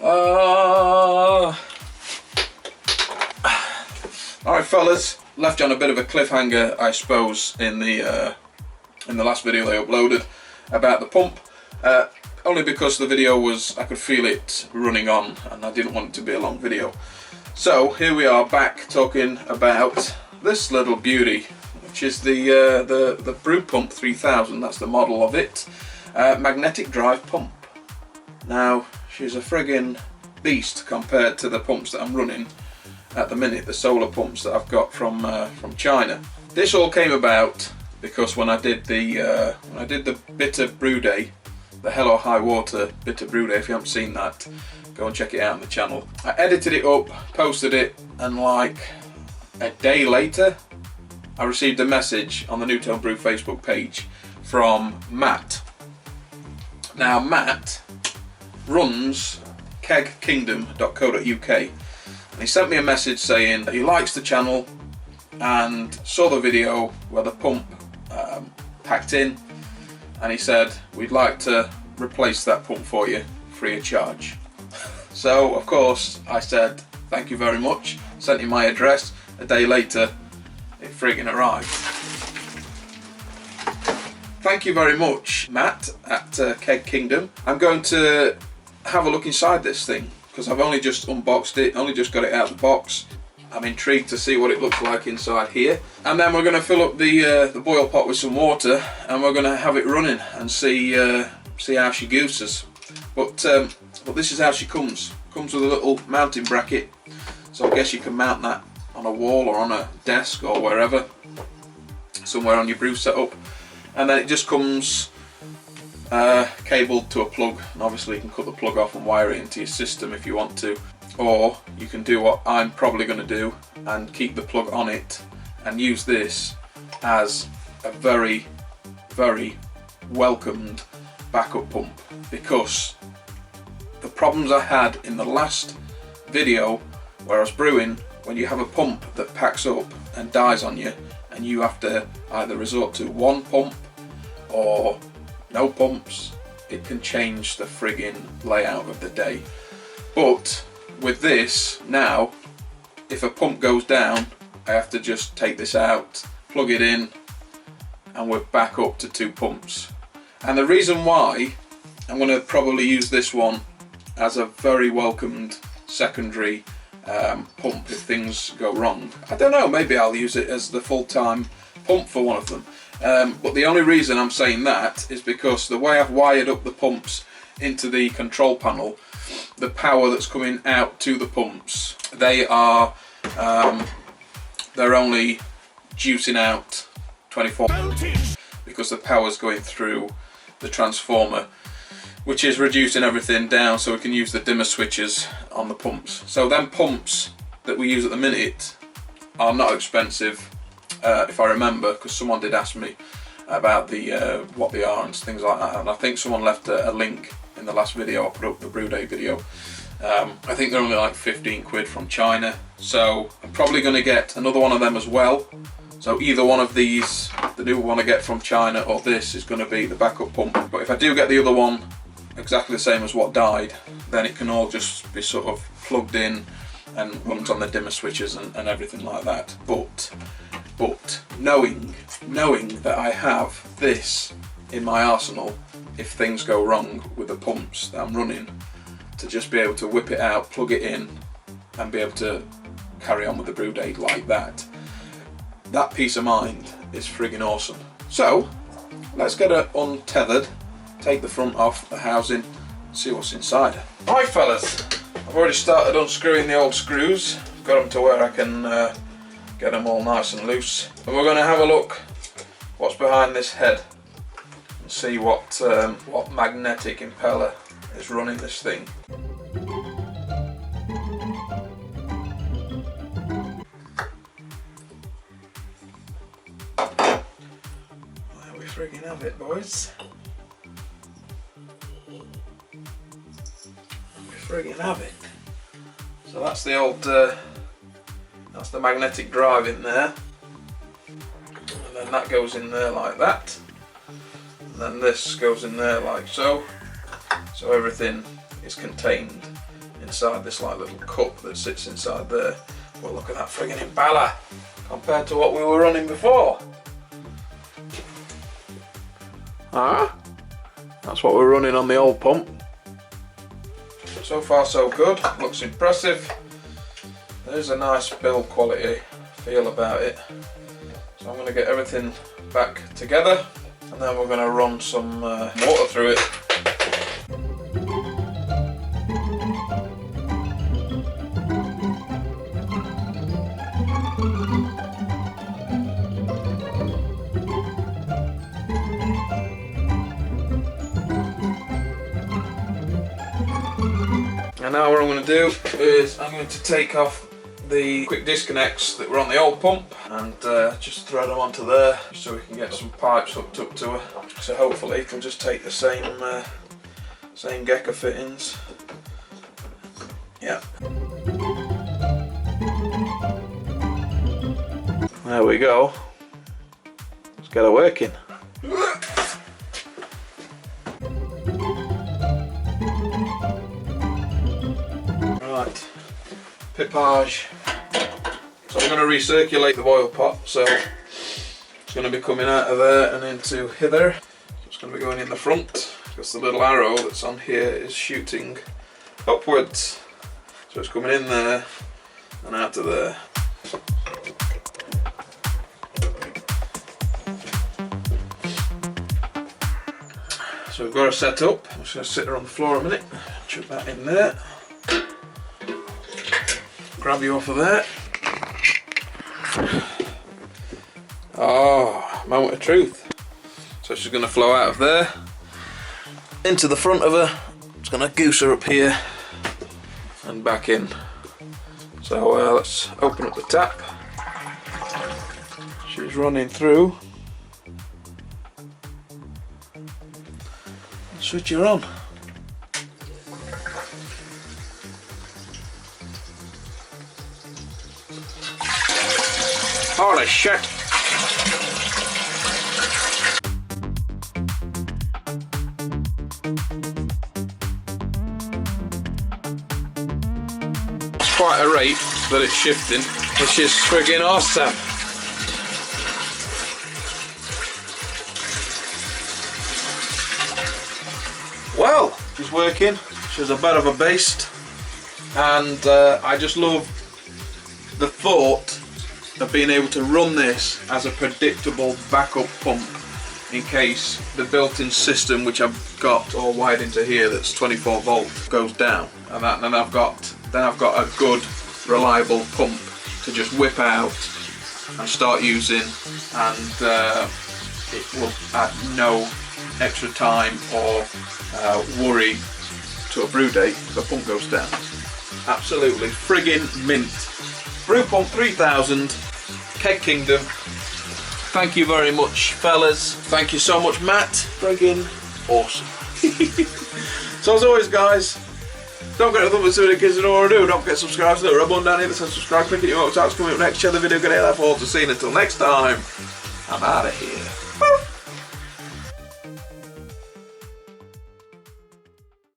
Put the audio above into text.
Alright fellas, left you on a bit of a cliffhanger I suppose in the last video they uploaded about the pump, only because the video was, I could feel it running on and I didn't want it to be a long video. So here we are back talking about this little beauty, which is the BrewPump 3000, that's the model of it, magnetic drive pump. Now she's a friggin' beast compared to the pumps that I'm running at the minute, the solar pumps that I've got from China. This all came about because when I did the Bitter Brew Day, the Hell or High Water Bitter Brew Day, if you haven't seen that, go and check it out on the channel. I edited it up, posted it, and like a day later I received a message on the NewToHomeBrew Facebook page from Matt. Now Matt runs kegkingdom.co.uk, and he sent me a message saying that he likes the channel and saw the video where the pump packed in, and he said we'd like to replace that pump for you free of charge. So of course I said thank you very much, sent him my address. A day later it friggin' arrived. Thank you very much Matt at Keg Kingdom. I'm going to have a look inside this thing because I've only just unboxed it, only just got it out of the box. I'm intrigued to see what it looks like inside here, and then we're going to fill up the boil pot with some water and we're going to have it running and see how she gooses. But this is how she comes. Comes with a little mounting bracket, so I guess you can mount that on a wall or on a desk or wherever, somewhere on your brew setup, and then it just comes cabled to a plug, and obviously you can cut the plug off and wire it into your system if you want to, or you can do what I'm probably going to do and keep the plug on it and use this as a very, very welcomed backup pump, because the problems I had in the last video where I was brewing, when you have a pump that packs up and dies on you and you have to either resort to one pump or no pumps, it can change the friggin' layout of the day. But with this now, if a pump goes down, I have to just take this out, plug it in, and we're back up to 2 pumps. And the reason why I'm going to probably use this one as a very welcomed secondary pump if things go wrong. I don't know, maybe I'll use it as the full-time pump for one of them. But the only reason I'm saying that is because the way I've wired up the pumps into the control panel, the power that's coming out to the pumps, they are they're only juicing out 24 because the power's going through the transformer, which is reducing everything down so we can use the dimmer switches on the pumps. So them pumps that we use at the minute are not expensive, if I remember, because someone did ask me about the what they are and things like that, and I think someone left a link in the last video I put up, the Brew Day video. I think they're only like 15 quid from China, so I'm probably going to get another one of them as well. So either one of these, the new one I get from China or this, is going to be the backup pump. But if I do get the other one exactly the same as what died, then it can all just be sort of plugged in and runs on the dimmer switches and everything like that. But knowing that I have this in my arsenal if things go wrong with the pumps that I'm running, to just be able to whip it out, plug it in, and be able to carry on with the brew day like that, that peace of mind is friggin' awesome. So let's get her untethered, take the front off the housing, see what's inside. Right fellas, I've already started unscrewing the old screws, got them to where I can get them all nice and loose, and we're going to have a look what's behind this head and see what magnetic impeller is running this thing. There we friggin' have it, boys. We friggin' have it. So that's the old, that's the magnetic drive in there, and then that goes in there like that, and then this goes in there like so. So everything is contained inside this like little cup that sits inside there. But look at that friggin' impeller compared to what we were running before. Ah, that's what we're running on the old pump. So far so good, looks impressive. There's a nice build quality feel about it. So I'm going to get everything back together and then we're going to run some water through it. And now what I'm going to do is I'm going to take off the quick disconnects that were on the old pump and just thread them onto there just so we can get some pipes hooked up to her. So hopefully it can just take the same Gecko fittings. Yeah. There we go. Let's get her working. Right, pippage. So I'm going to recirculate the boil pot, so it's going to be coming out of there and into hither. It's going to be going in the front because the little arrow that's on here is shooting upwards. So it's coming in there and out of there. So we've got her set up. I'm just going to sit her on the floor a minute, chuck that in there. Grab you off of there. Oh, moment of truth. So she's going to flow out of there into the front of her. It's going to goose her up here and back in. So let's open up the tap. She's running through. Switch her on. Holy shit! It's quite a rate that it's shifting, which is friggin' awesome. Well, she's working. She's a bit of a beast, and I just love the thought of being able to run this as a predictable backup pump in case the built-in system, which I've got all wired into here, that's 24 volt, goes down, and then I've got a good reliable pump to just whip out and start using, and it will add no extra time or worry to a brew date if the pump goes down. Absolutely friggin' mint. BrewPump 3000, Keg Kingdom. Thank you very much, fellas. Thank you so much, Matt. Friggin' awesome. So as always, guys, don't forget to thumb it to the kids that already do. Don't forget to subscribe to the rub on down here that says subscribe. Click it, you know what's coming up next. Share the video, get it there for. To see you until next time. I'm out of here.